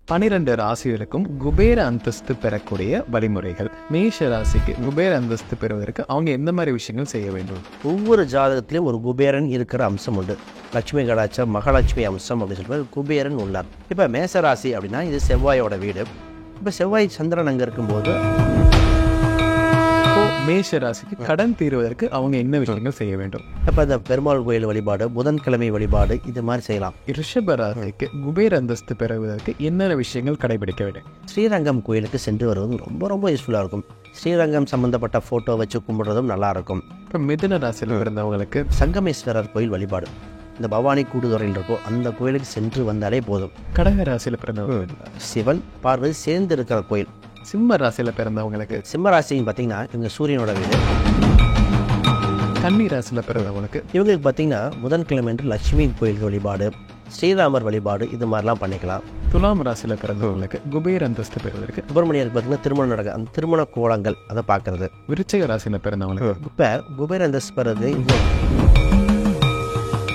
12 ராசிகளுக்கும் குபேர அந்தஸ்து பெறக்கூடிய வழிமுறைகள். மேஷ ராசிக்கு குபேர அந்தஸ்து பெறுவதற்கு அவங்க எந்த மாதிரி விஷயங்கள் செய்ய வேண்டும்? ஒவ்வொரு ஜாதகத்திலையும் ஒரு குபேரன் இருக்கிற அம்சம் உண்டு. லட்சுமி கடாட்சம், மகாலட்சுமி அம்சம் அப்படின்னு சொல்லும்போது குபேரன் உள்ளார். இப்போ மேச ராசி அப்படின்னா இது செவ்வாயோட வீடு. இப்போ செவ்வாய் சந்திரன் அங்கே இருக்கும்போது மேஷ ராசிக்கு கடன் தீர்வதற்கு அவங்க என்ன விஷயங்கள் செய்ய வேண்டும்? இப்போ இந்த பெருமாள் கோயில் வழிபாடு, புதன்கிழமை வழிபாடு இது மாதிரி செய்யலாம். ரிஷப ராசிக்கு குபேர அந்தஸ்து பெறுவதற்கு என்னென்ன விஷயங்கள் கடைபிடிக்க வேண்டும்? ஸ்ரீரங்கம் கோயிலுக்கு சென்று வருவது ரொம்ப ரொம்ப யூஸ்ஃபுல்லாக இருக்கும். ஸ்ரீரங்கம் சம்மந்தப்பட்ட ஃபோட்டோ வச்சு கும்பிடுறதும் நல்லாயிருக்கும். இப்போ மிதுன ராசியில் பிறந்தவங்களுக்கு சங்கமேஸ்வரர் கோயில் வழிபாடு, இந்த பவானி கூடுதுறையில் இருக்கும் அந்த கோயிலுக்கு சென்று வந்தாலே போதும். கடக ராசியில் பிறந்தவங்க சிவன் பார்வதி சேர்ந்து இருக்கிற கோயில். சிம்ம ராசியில் பிறந்தவங்களுக்கு சிம்ம ராசின்னு பார்த்தீங்கன்னா இவங்க சூரியனோட வீடு. கன்னி ராசியில் பிறந்தவங்களுக்கு இவங்களுக்கு பார்த்தீங்கன்னா புதன்கிழமை என்று லட்சுமி கோயில் வழிபாடு, ஸ்ரீராமர் வழிபாடு இது மாதிரிலாம் பண்ணிக்கலாம். துலாம் ராசியில் பிறந்தவங்களுக்கு குபேர அந்தஸ்து பெறுவதற்கு சுப்பிரமணியருக்கு பார்த்தீங்கன்னா திருமணம் நடக்க அந்த திருமண கோலங்கள் அதை பார்க்கறது. விருச்சிக ராசியில் பிறந்தவங்களுக்கு இப்போ குபேர அந்தஸ்து பெறது.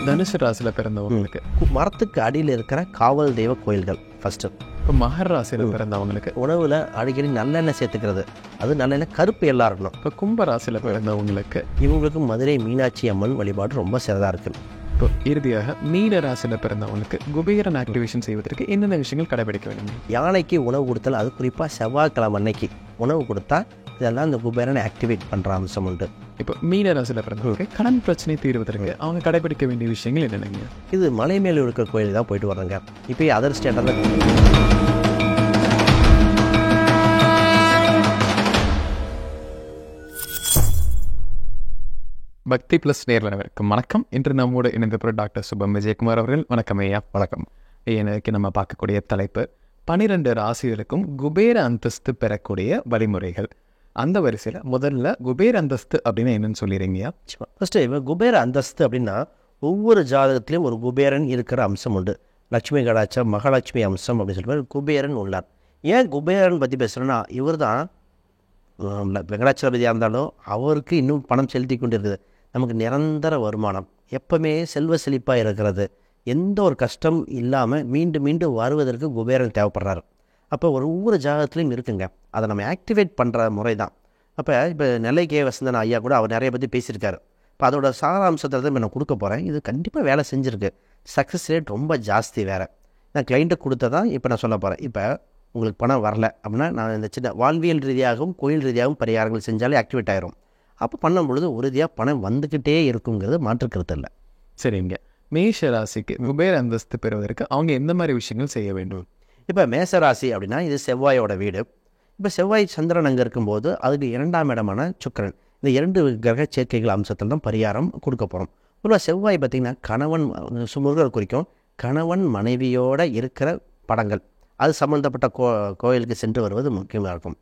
தனுசு ராசியில் பிறந்தவங்களுக்கு மரத்துக்கு அடியில் இருக்கிற காவல் தெய்வ கோயில்கள் ஃபர்ஸ்ட். இப்போ மகர ராசியில் பிறந்தவங்களுக்கு உணவில் அடிக்கடி நல்லெண்ணெய் சேர்த்துக்கிறது, அது நல்லெண்ணெய் கருப்பு எல்லாம் இருக்கணும். இப்போ கும்ப ராசியில் பிறந்தவங்களுக்கு இவங்களுக்கு மதுரை மீனாட்சி அம்மன் வழிபாடு ரொம்ப சிறதாக இருக்குது. இப்போ இறுதியாக மீன ராசியில் பிறந்தவங்களுக்கு குபேரன் ஆக்டிவேஷன் செய்வதற்கு என்னென்ன விஷயங்கள் கடைபிடிக்க வேண்டும்? யானைக்கு உணவு கொடுத்தால், அது குறிப்பாக செவ்வாய்க்கிழமை அன்னைக்கு உணவு கொடுத்தா இதெல்லாம் இந்த குபேரனை ஆக்டிவேட் பண்ணுற அம்சம் உண்டு. இப்போ மீன ராசியில் பிறந்தவங்க கடன் பிரச்சனை தீர்வதற்கு அவங்க கடைபிடிக்க வேண்டிய விஷயங்கள் என்னென்னங்க? இது மலை மேலே இருக்கிற கோயில் தான் போயிட்டு வர்றாங்க. இப்போ அதர் ஸ்டேட்டாக தான். பக்தி பிளஸ் நேர்வனவருக்கு வணக்கம். இன்று நம்மோடு இணைந்தவர் டாக்டர் சுபம் விஜயகுமார் அவர்கள். வணக்கம் ஐயா. வணக்கம். எனக்கு நம்ம பார்க்கக்கூடிய தலைப்பு 12 ராசிகளுக்கும் குபேர அந்தஸ்து பெறக்கூடிய வழிமுறைகள். அந்த வரிசையில் முதல்ல குபேர அந்தஸ்து அப்படின்னு என்னன்னு சொல்லிடுறீங்கயா? ஃபஸ்ட்டு இப்போ குபேர அந்தஸ்து அப்படின்னா ஒவ்வொரு ஜாதகத்திலையும் ஒரு குபேரன் இருக்கிற அம்சம் உண்டு. லட்சுமி கடாட்சம், மகாலட்சுமி அம்சம் அப்படின்னு சொல்லுவார். குபேரன் உள்ளார். ஏன் குபேரன் பற்றி பேசுகிறேன்னா, இவர் தான் வெங்கடாச்சலபதியாக இருந்தாலும் அவருக்கு இன்னும் பணம் செலுத்தி கொண்டு இருக்குது. நமக்கு நிரந்தர வருமானம், எப்பவுமே செல்வ செழிப்பாக இருக்கிறது, எந்த ஒரு கஷ்டம் இல்லாமல் மீண்டும் மீண்டும் வருவதற்கு குபேரன் தேவைப்படுறாரு. அப்போ ஒவ்வொரு ஜாதகத்துலையும் இருக்குங்க. அதை நம்ம ஆக்டிவேட் பண்ணுற முறை தான். இப்போ நெல்லை கே வசந்தன் ஐயா கூட அவர் நிறைய பற்றி பேசியிருக்காரு. இப்போ அதோட சாராம்சத்தை தான் நான் கொடுக்க போகிறேன். இது கண்டிப்பாக வேலை செஞ்சுருக்கு. சக்ஸஸ் ரேட் ரொம்ப ஜாஸ்தி. வேறு நான் கிளைண்ட்டுக்கு கொடுத்ததான் இப்போ நான் சொல்ல போகிறேன். இப்போ உங்களுக்கு பணம் வரல அப்படின்னா, நான் இந்த சின்ன வாழ்வியல் ரீதியாகவும் கோயில் ரீதியாகவும் பரிகாரங்கள் செஞ்சாலே ஆக்டிவேட் ஆகிரும். அப்போ பண்ணும் பொழுது உறுதியாக பணம் வந்துக்கிட்டே இருக்குங்கிறது மாற்றுக்கிறது இல்லை. சரிங்க. மேஷ ராசிக்கு குபேர அந்தஸ்து பெறுவதற்கு அவங்க எந்த மாதிரி விஷயங்கள் செய்ய வேண்டும்? இப்போ மேசராசி அப்படின்னா இது செவ்வாயோட வீடு. இப்போ செவ்வாய் சந்திரன் அங்கே இருக்கும்போது அதுக்கு 2ஆம் இடமான சுக்கிரன், இந்த 2 கிரக சேர்க்கைகள் அம்சத்தில் தான் பரிகாரம் கொடுக்க போகிறோம். பொதுவாக செவ்வாய் பார்த்திங்கன்னா கணவன் முருகர் குறிக்கும். கணவன் மனைவியோடு இருக்கிற படங்கள் அது சம்மந்தப்பட்ட கோயிலுக்கு சென்று வருவது முக்கியமாக இருக்கும்.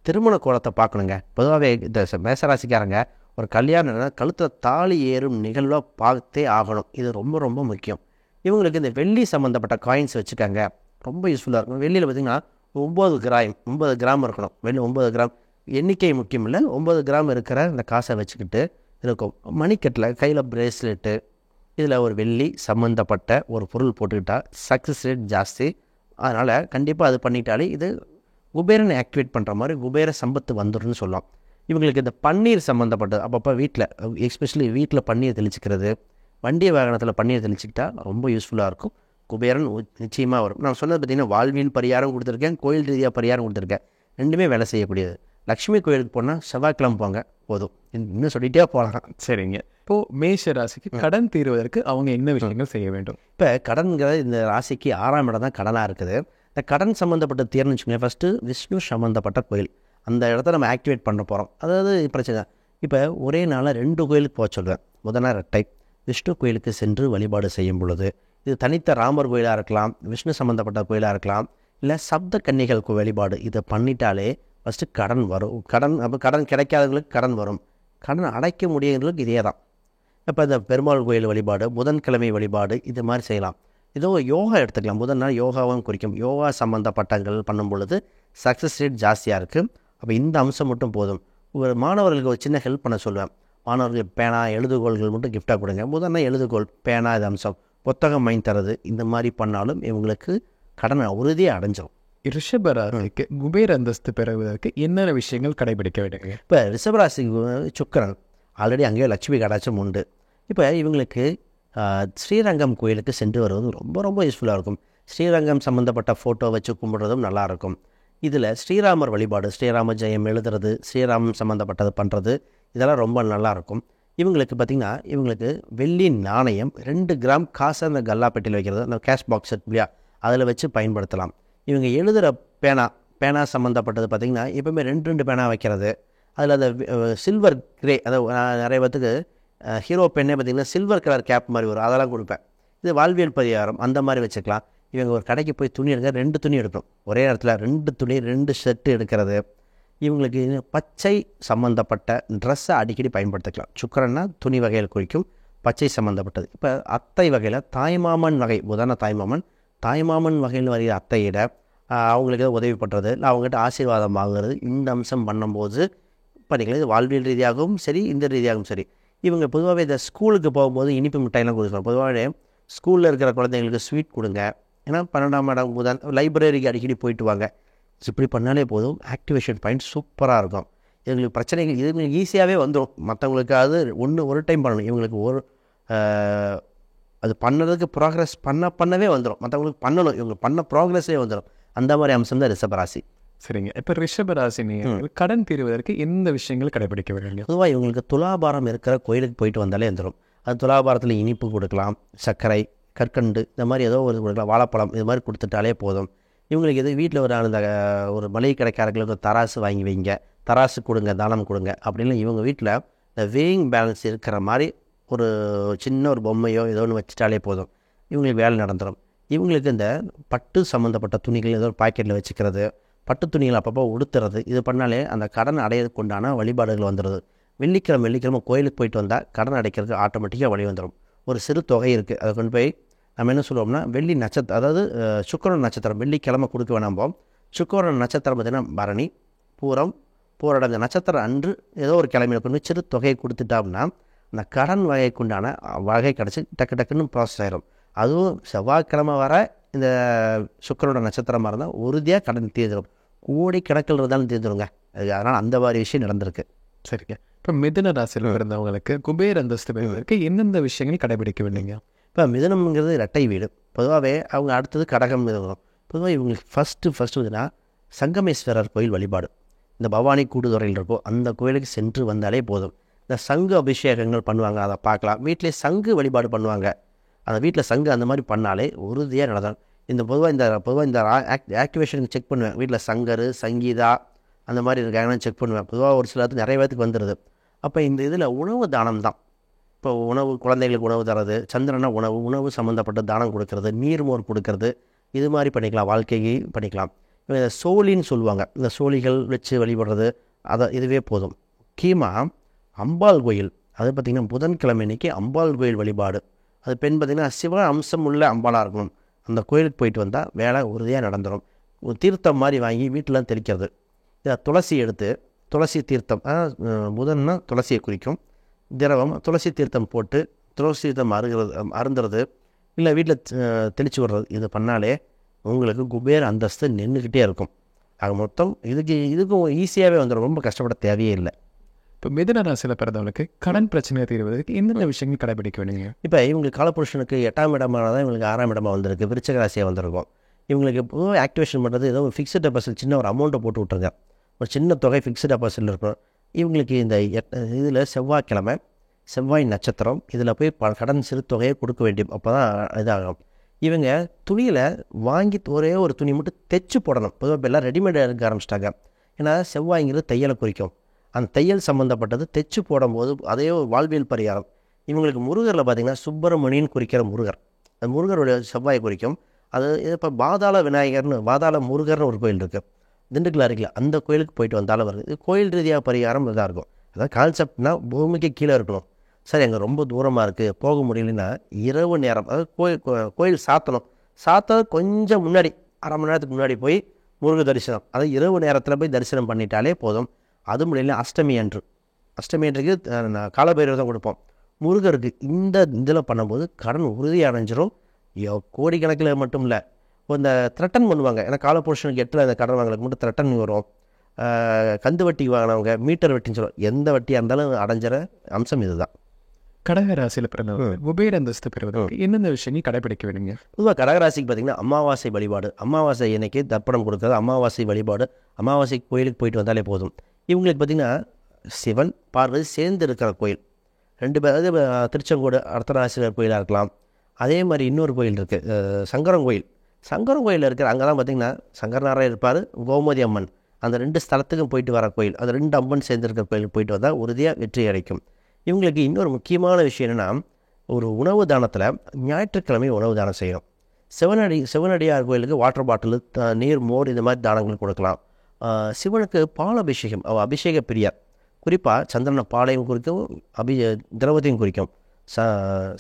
திருமண கோலத்தை பார்க்கணுங்க. பொதுவாகவே இந்த மேசராசிக்காரங்க ஒரு கல்யாணம் கழுத்தில் தாலி ஏறும் நிகழ்வாக பார்த்தே ஆகணும். இது ரொம்ப ரொம்ப முக்கியம். இவங்களுக்கு இந்த வெள்ளி சம்மந்தப்பட்ட காயின்ஸ் வச்சுக்காங்க, ரொம்ப யூஸ்ஃபுல்லாக இருக்கும். வெள்ளியில் பார்த்திங்கன்னா 9 கிராம் இருக்கணும். வெள்ளி 9 கிராம் எண்ணிக்கை முக்கியம் இல்லை. 9 கிராம் இருக்கிற இந்த காசை வச்சுக்கிட்டு இருக்கும். மணிக்கட்டில் கையில் பிரேஸ்லெட்டு, இதில் ஒரு வெள்ளி சம்மந்தப்பட்ட ஒரு பொருள் போட்டுக்கிட்டால் சக்ஸஸ் ரேட் ஜாஸ்தி. அதனால் கண்டிப்பாக அது பண்ணிட்டாலே இது குபேரனை ஆக்டிவேட் பண்ணுற மாதிரி குபேர சம்பத்து வந்துடும்னு சொல்லலாம். இவங்களுக்கு இந்த பன்னீர் சம்மந்தப்பட்டது அப்பப்போ வீட்டில், எஸ்பெஷலி வீட்டில் பன்னீர் தெளிச்சிக்கிறது, வண்டி வாகனத்தில் பன்னீர் தெளிச்சிக்கிட்டால் ரொம்ப யூஸ்ஃபுல்லாக இருக்கும். குபேரன் நிச்சயமாக வரும். நான் சொன்னது பார்த்திங்கன்னா வாழ்வியல் பரிகாரம் கொடுத்துருக்கேன், கோயில் ரீதியாக பரிகாரம் கொடுத்துருக்கேன். ரெண்டுமே வேலை செய்யக்கூடியது. லக்ஷ்மி கோயிலுக்கு போனால் செவ்வாய்க்கிழமை போங்க போதும். இன்னும் சொல்லிகிட்டே போகலாம். சரிங்க. இப்போது மேஷ ராசிக்கு கடன் தீர்வதற்கு அவங்க என்ன விஷயங்கள் செய்ய வேண்டும்? இப்போ கடன்கிறது இந்த ராசிக்கு 6ஆம் இடம் தான் கடனாக இருக்குது. இந்த கடன் சம்மந்தப்பட்ட தீர்னு வச்சுக்கோங்க. ஃபஸ்ட்டு விஷ்ணு சம்மந்தப்பட்ட கோயில், அந்த இடத்த நம்ம ஆக்டிவேட் பண்ண போகிறோம். அதாவது பிரச்சனை. இப்போ ஒரே நாளில் 2 கோயிலுக்கு போக சொல்வேன். முதல்ல ரெட்டை விஷ்ணு கோயிலுக்கு சென்று வழிபாடு செய்யும் பொழுது, இது தனித்த ராமர் கோயிலாக இருக்கலாம், விஷ்ணு சம்மந்தப்பட்ட கோயிலாக இருக்கலாம், இல்லை சப்த கன்னிகள் வழிபாடு. இதை பண்ணிட்டாலே ஃபஸ்ட்டு கடன் வரும். கடன் கிடைக்காதவங்களுக்கு கடன் வரும். கடன் அடைக்க முடியாதவங்களுக்கு இதே தான். இப்போ இந்த பெருமாள் கோயில் வழிபாடு, புதன்கிழமை வழிபாடு இது மாதிரி செய்யலாம். ஏதோ யோகா எடுத்துக்கலாம். முதல் நாள் யோகாவும் குறிக்கும். யோகா சம்மந்தப்பட்டங்கள் பண்ணும் பொழுது சக்ஸஸ் ரேட் ஜாஸ்தியாக இருக்குது. அப்போ இந்த அம்சம் மட்டும் போதும். ஒரு மாணவர்களுக்கு ஒரு சின்ன ஹெல்ப் பண்ண சொல்லுவேன். மாணவர்களுக்கு பேனா எழுதுகோள்கள் மட்டும் கிஃப்டாக கொடுங்க. முதல் நாள் எழுதுகோள், பேனா இது அம்சம், புத்தகம் வாங்கி தரது, இந்த மாதிரி பண்ணாலும் இவங்களுக்கு கடனை உறுதியாக அடைஞ்சிடும். ரிஷப ராசிக்கு குபேர அந்தஸ்து பெறுவதற்கு என்னென்ன விஷயங்கள் கடைபிடிக்க வேண்டுங்க? இப்போ ரிஷபராசிக்கு சுக்கிரன் ஆல்ரெடி அங்கேயே லட்சுமி கடாட்சம் உண்டு. இப்போ இவங்களுக்கு ஸ்ரீரங்கம் கோயிலுக்கு சென்று வருவது ரொம்ப ரொம்ப யூஸ்ஃபுல்லாக இருக்கும். ஸ்ரீரங்கம் சம்மந்தப்பட்ட ஃபோட்டோ வச்சு கும்பிட்றதும் நல்லாயிருக்கும். இதில் ஸ்ரீராமர் வழிபாடு, ஸ்ரீராம ஜெயம் எழுதுறது, ஸ்ரீராமம் சம்மந்தப்பட்டது பண்ணுறது, இதெல்லாம் ரொம்ப நல்லாயிருக்கும். இவங்களுக்கு பார்த்திங்கன்னா இவங்களுக்கு வெள்ளி நாணயம் 2 கிராம் காசை அந்த கல்லாப்பெட்டியில் வைக்கிறது, அந்த கேஷ் பாக்ஸ் இல்லையா, அதில் வச்சு பயன்படுத்தலாம். இவங்க எழுதுகிற பேனா சம்மந்தப்பட்டது பார்த்திங்கன்னா எப்போவுமே 2 பேனா வைக்கிறது. அதில் அந்த சில்வர் கிரே, அதை நிறைய பேத்துக்கு ஹீரோ பெண்ணே பார்த்திங்கன்னா சில்வர் கலர் கேப் மாதிரி வரும், அதெல்லாம் கொடுப்பேன். இது வாழ்வியல் பரிகாரம், அந்த மாதிரி வச்சுக்கலாம். இவங்க ஒரு கடைக்கு போய் துணி எடுங்க, 2 துணி எடுக்கணும் ஒரே இடத்துல, 2 துணி 2 ஷர்ட்டு எடுக்கிறது. இவங்களுக்கு பச்சை சம்மந்தப்பட்ட ட்ரெஸ்ஸை அடிக்கடி பயன்படுத்திக்கலாம். சுக்கரன்னா துணி வகையில் குறிக்கும், பச்சை சம்மந்தப்பட்டது. இப்போ அத்தை வகையில் தாய்மாமன் வகை, உதாரண தாய்மாமன் வகையில் வருகிற அத்தையிட அவங்களுக்கு உதவி பண்ணுறது, இல்லை அவங்ககிட்ட ஆசீர்வாதம் வாங்குறது, இந்த அம்சம் பண்ணும்போது பண்ணிக்கலாம். இது வாழ்வியல் ரீதியாகவும் சரி, இந்த ரீதியாகவும் சரி. இவங்க பொதுவாகவே இந்த ஸ்கூலுக்கு போகும்போது இனிப்பு மிட்டாயெல்லாம் கொடுக்கலாம். பொதுவாகவே ஸ்கூலில் இருக்கிற குழந்தைங்களுக்கு ஸ்வீட் கொடுங்க. ஏன்னா 12ஆம் இடம் லைப்ரரிக்கு அடிக்கடி போயிட்டு வாங்க. இப்படி பண்ணாலே போதும், ஆக்டிவேஷன் பாயிண்ட் சூப்பராக இருக்கும். இவங்களுக்கு பிரச்சனைகள் இது ஈஸியாகவே வந்துடும். மற்றவங்களுக்கு அது ஒரு டைம் பண்ணணும், இவங்களுக்கு அது பண்ணுறதுக்கு ப்ராக்ரஸ் பண்ணவே வந்துடும். மற்றவங்களுக்கு பண்ணணும், இவங்க பண்ண ப்ராக்ரஸே வந்துடும். அந்த மாதிரி அம்சம் தான் ரிஷபராசி. சரிங்க. இப்போ ரிஷபராசி கடன் தீர்வதற்கு எந்த விஷயங்கள் கடைபிடிக்க வேண்டிய? பொதுவாக இவங்களுக்கு துலாபாரம் இருக்கிற கோயிலுக்கு போயிட்டு வந்தாலே வந்துடும். அது துலாபாரத்தில் இனிப்பு கொடுக்கலாம், சர்க்கரை, கற்கண்டு, இந்த மாதிரி ஏதோ ஒரு கொடுக்கலாம், வாழைப்பழம், இது மாதிரி கொடுத்துட்டாலே போதும். இவங்களுக்கு எது வீட்டில் ஒரு மளிகை கடைக்காரர்களுக்கு தராசு வாங்கி வைங்க, தராசு கொடுங்க, தானம் கொடுங்க. அப்படின்னு இவங்க வீட்டில் இந்த வேயிங் பேலன்ஸ் இருக்கிற மாதிரி ஒரு சின்ன ஒரு பொம்மையோ ஏதோ ஒன்று வச்சுட்டாலே போதும், இவங்களுக்கு வேலை நடந்துடும். இவங்களுக்கு இந்த பட்டு சம்மந்தப்பட்ட துணிகள் ஏதோ ஒரு பாக்கெட்டில் வச்சுக்கிறது, பட்டு துணிகள் அப்பப்போ உடுத்துறது, இது பண்ணாலே அந்த கடன் அடையிறதுக்கு உண்டான வழிபாடுகள் வந்துடுது. வெள்ளிக்கிழமை கோயிலுக்கு போயிட்டு வந்தால் கடன் அடைக்கிறதுக்கு ஆட்டோமேட்டிக்காக வழி வந்துடும். ஒரு சிறு தொகை இருக்குது, அதை கொண்டு போய் நம்ம என்ன சொல்லுவோம்னா வெள்ளி நட்சத்திரம், அதாவது சுக்கிரன் நட்சத்திரம் வெள்ளிக்கிழமை கொடுக்க வேணாம்போம். சுக்கிரன் நட்சத்திரம் பார்த்திங்கன்னா பரணி, பூரடம், இந்த நட்சத்திரம் அன்று ஏதோ ஒரு கிழமையில கொண்டு போய் சிறு தொகையை கொடுத்துட்டோம்னா அந்த கடன் வகைக்குண்டான வகை கிடச்சி டக்குன்னு ப்ராசஸ் ஆகிடும். அதுவும் செவ்வாய்க்கிழமை வர இந்த சுக்கிரனோட நட்சத்திரமாக இருந்தால் உறுதியாக கடன் தீர்ந்துடும். கோடி கணக்கில் இருந்தாலும் தீர்ந்துடுங்க. அதனால் அந்த மாதிரி விஷயம் நடந்திருக்கு. சரிங்க. இப்போ மிதுன ராசியில் இருந்தவங்களுக்கு குபேர அந்தஸ்து பெறுவதற்கு எந்தெந்த விஷயங்கள் கடைபிடிக்க வேண்டிங்க? இப்போ மிதுனம்ங்கிறது இரட்டை வீடு. பொதுவாகவே அவங்க அடுத்தது கடகம் இருக்கும். பொதுவாக இவங்களுக்கு ஃபஸ்ட்டு வந்துன்னா சங்கமேஸ்வரர் கோயில் வழிபாடு, இந்த பவானி கூடுதுறையில் இருக்கும், அந்த கோயிலுக்கு சென்று வந்தாலே போதும். இந்த சங்கு அபிஷேகங்கள் பண்ணுவாங்க, அதை பார்க்கலாம். வீட்டிலே சங்கு வழிபாடு பண்ணுவாங்க, அந்த வீட்டில் சங்கு அந்த மாதிரி பண்ணாலே உறுதியாக நடக்கும். பொதுவாக இந்த ஆக்டிவேஷனுக்கு செக் பண்ணுவேன். வீட்டில் சங்கர், சங்கீதா அந்த மாதிரி இருக்காங்கன்னு செக் பண்ணுவேன். பொதுவாக ஒரு சிலருக்கு நிறைய பேருக்கு வந்துடுது. அப்போ இந்த இதில் உணவு தானம் தான். இப்போ குழந்தைகளுக்கு உணவு தரது, சந்திரனா உணவு சம்மந்தப்பட்ட தானம் கொடுக்கறது, நீர்மோர் கொடுக்கறது, இது மாதிரி பண்ணிக்கலாம், வாழ்க்கையை பண்ணிக்கலாம். சோழின்னு சொல்லுவாங்க, இந்த சோழிகள் வச்சு வழிபடுறது, இதுவே போதும். முக்கியமாக அம்பாள் கோயில், அது பார்த்திங்கன்னா புதன்கிழமை அன்னைக்கு அம்பாள் கோயில் வழிபாடு. அது பெண் பார்த்திங்கன்னா சிவ அம்சம் உள்ள அம்பாளாக இருக்கணும். அந்த கோயிலுக்கு போயிட்டு வந்தால் வேலை உறுதியாக நடந்துடும். ஒரு தீர்த்தம் மாதிரி வாங்கி வீட்டில் தெளிக்கிறது. இதை துளசி எடுத்து, துளசி தீர்த்தம், புதன்னா துளசியை குறிக்கும், திரவம் துளசி தீர்த்தம் போட்டு துளசி தீர்த்தம் அருந்துறது, இல்லை வீட்டில் தெளித்து விடுறது, இது பண்ணாலே உங்களுக்கு குபேர அந்தஸ்து நின்றுக்கிட்டே இருக்கும். அது மொத்தம் இதுக்கும் ஈஸியாகவே வந்துடும், ரொம்ப கஷ்டப்பட தேவையே இல்லை. இப்போ மிதுன ராசியில் பிறந்தவங்களுக்கு கடன் பிரச்சனையை தீர்வதற்கு என்னென்ன விஷயங்கள் கடைபிடிக்க வேண்டிங்க? இப்போ இவங்களுக்கு காலபுருஷனுக்கு 8ஆம் இடமாக தான் இவங்களுக்கு 6ஆம் இடமாக வந்திருக்கு, விருச்சிக ராசியாக வந்திருக்கும். இவங்களுக்கு பொதுவாக ஆக்டிவேஷன் பண்ணுறது ஏதோ ஒரு ஃபிக்ஸ்டு டெபாசிட், சின்ன ஒரு அமௌண்ட்டை போட்டு விட்ருங்க, ஒரு சின்ன தொகை ஃபிக்ஸ்டு டெபாசிட்டில் இருக்கும். இவங்களுக்கு இந்த இதில் செவ்வாய்க்கிழமை, செவ்வாய் நட்சத்திரம், இதில் போய் கடன் சிறு தொகையை கொடுக்க வேண்டிய, அப்போ தான் இதாகும். இவங்க துணியில் வாங்கி ஒரே ஒரு துணி மட்டும் தைச்சு போடணும். பொதுவாக இப்போ எல்லாம் ரெடிமேடாக இருக்க ஆரம்பிச்சிட்டாங்க. ஏன்னா செவ்வாய்ங்கிறது தையலை குறிக்கும். அந்த தையல் சம்மந்தப்பட்டது தைச்சு போடும்போது அதே ஒரு வாழ்வியல் பரிகாரம். இவங்களுக்கு முருகரில் பார்த்திங்கன்னா சுப்பிரமணியன் குறிக்கிற முருகர், அந்த முருகருடைய செவ்வாயை குறிக்கும். அது இப்போ பாதாள முருகர்னு ஒரு கோயில் இருக்குது திண்டுக்கல் அருகில், அந்த கோயிலுக்கு போயிட்டு வந்தாலும் வருது. இது கோயில் ரீதியாக பரிகாரம் இதாக இருக்கும். அதாவது கான்செப்ட்னா பூமிக்கு கீழே இருக்கணும். சரி, அங்கே ரொம்ப தூரமாக இருக்குது, போக முடியலன்னா இரவு நேரம், அதாவது கோயில் சாத்தணும் கொஞ்சம் முன்னாடி, அரை மணி நேரத்துக்கு முன்னாடி போய் முருக தரிசனம், அதாவது இரவு நேரத்தில் போய் தரிசனம் பண்ணிட்டாலே போதும். அது முடியல அஷ்டமி அன்றைக்கு காலபைரவர் தான் கொடுப்போம். முருகருக்கு இந்த இதில் பண்ணும்போது கடன் உறுதி அடைஞ்சிரும். கோடிக்கணக்கில் மட்டும் இல்லை, இப்போ இந்த த்ரெட்டன் பண்ணுவாங்க, ஏன்னா காலபுருஷனுக்கு 8 அந்த கடன் வாங்கலுக்கு மட்டும் த்ரெட்டன் வரும். கந்து வட்டி வாங்கினவங்க மீட்டர் வட்டின்னு சொல்லுவோம். எந்த வட்டியாக இருந்தாலும் அடைஞ்சிற அம்சம் இதுதான். கடக ராசியில் பிறந்தவங்க குபேர அந்தஸ்து பெறுவதற்கு என்னென்ன விஷயங்கள் கடைபிடிக்க வேணுங்க? பொதுவாக கடகராசிக்கு பார்த்திங்கன்னா அமாவாசை வழிபாடு, அமாவாசை இன்னைக்கு தர்ப்பணம் கொடுக்குறது, அமாவாசை வழிபாடு, அமாவாசை கோயிலுக்கு போயிட்டு வந்தாலே போதும். இவங்களுக்கு பார்த்திங்கன்னா சிவன் பார்வதி சேர்ந்து இருக்கிற கோயில் 2 பேர், அதாவது திருச்செங்கோடு அர்த்தநாரீஸ்வரர் கோயிலாக இருக்கலாம். அதே மாதிரி இன்னொரு கோயில் இருக்குது, சங்கரன் கோயில். சங்கரன் கோயிலில் இருக்கிற அங்கே தான் பார்த்திங்கன்னா சங்கரநாராயணர் இருப்பார், கோமதி அம்மன், அந்த 2 ஸ்தலத்துக்கும் போயிட்டு வர கோயில், அது 2 அம்மன் சேர்ந்துருக்கிற கோயிலுக்கு போயிட்டு வந்தால் உறுதியாக வெற்றி கிடைக்கும். இவங்களுக்கு இன்னொரு முக்கியமான விஷயம் என்னென்னா, ஒரு உணவு தானத்தில் ஞாயிற்றுக்கிழமை உணவு தானம் செய்யணும். சிவனடியார் கோயிலுக்கு வாட்டர் பாட்டிலு, நீர், மோர் இந்த மாதிரி தானங்கள் கொடுக்கலாம். சிவனுக்கு பால் அபிஷேகம், அபிஷேக பிரியார், குறிப்பாக சந்திரனை பாலையும் குறிக்கும், திரவத்தையும் குறிக்கும்.